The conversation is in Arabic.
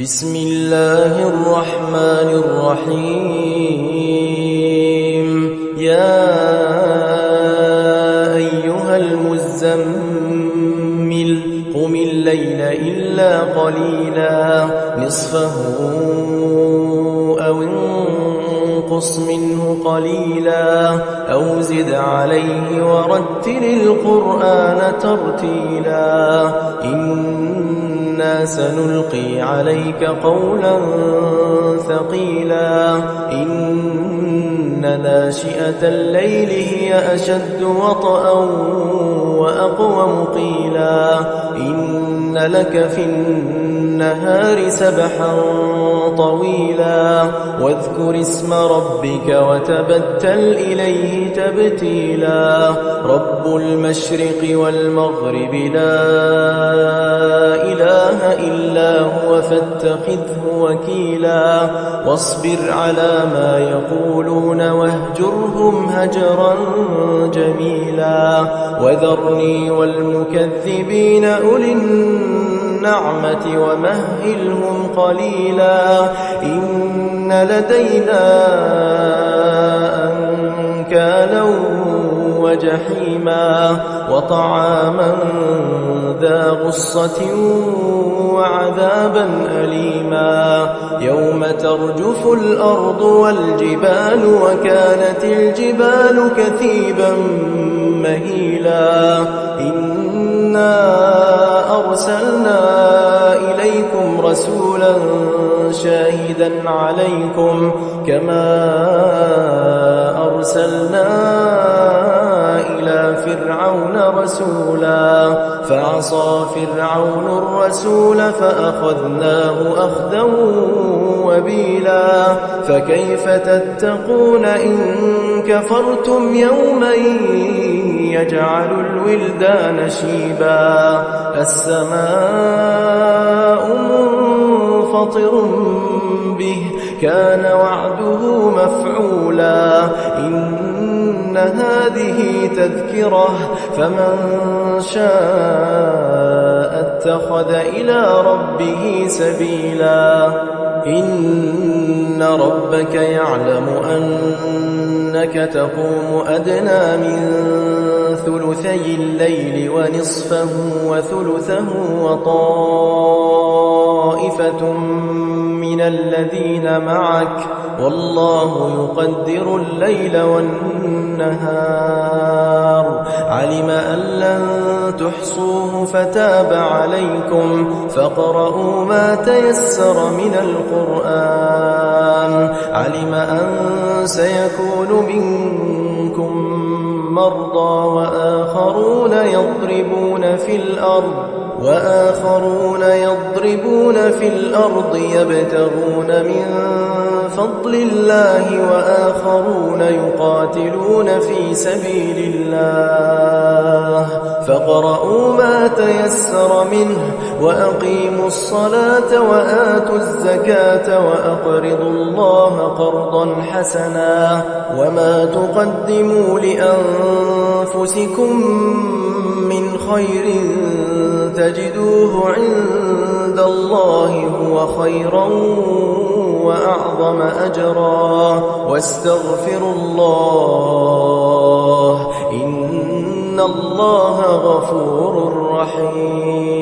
بسم الله الرحمن الرحيم يا أيها المزمل قم الليل إلا قليلا نصفه أو انقص منه قليلا أو زد عليه ورتل القرآن ترتيلا إنا سنلقي عليك قولا ثقيلا إن ناشئة الليل هي أشد وطئا وأقوم قيلا إن لك في النهار سبحا طويلا واذكر اسم ربك وتبتل إليه تبتيلا رب المشرق والمغرب لا إله إلا هو فاتخذه وكيلا واصبر على ما يقولون واهجرهم هجرا جميلا وذرني والمكذبين أولي النعمة ومهلهم قليلا إن لدينا أنكالا وجحيما وطعاما ذا غصة وعذابا أليما يوم ترجف الأرض والجبال وكانت الجبال كثيبا مهيلا إنا أرسلنا إليكم رسولا شاهدا عليكم كما أرسلنا إلى فرعون رسولا فعصى فرعون الرسول فأخذناه أخذا وبيلا فكيف تتقون إن كفرتم يوما يجعل الولدان شيبا السماء منفطر به كان وعده مفعولا إن هذه تذكرة فمن شاء اتخذ إلى ربه سبيلا إن ربك يعلم أنك تقوم أدنى من ثلثي الليل ونصفه وثلثه وطائفة من الذين معك والله يقدر الليل والنهار علم أن لن تحصوه فتاب عليكم فاقرؤوا ما تيسر من القرآن علم أن سيكون منكم مرضى وآخرون يضربون في الأرض يبتغون من فضل الله وآخرون يقاتلون في سبيل الله فاقرؤوا ما تيسر منه وأقيموا الصلاة وآتوا الزكاة وأقرضوا الله قرضا حسنا وما تقدموا لأنفسكم من خير تجدوه عند الله هو خيرا وأعظم أجرا واستغفروا الله إن الله غفور رحيم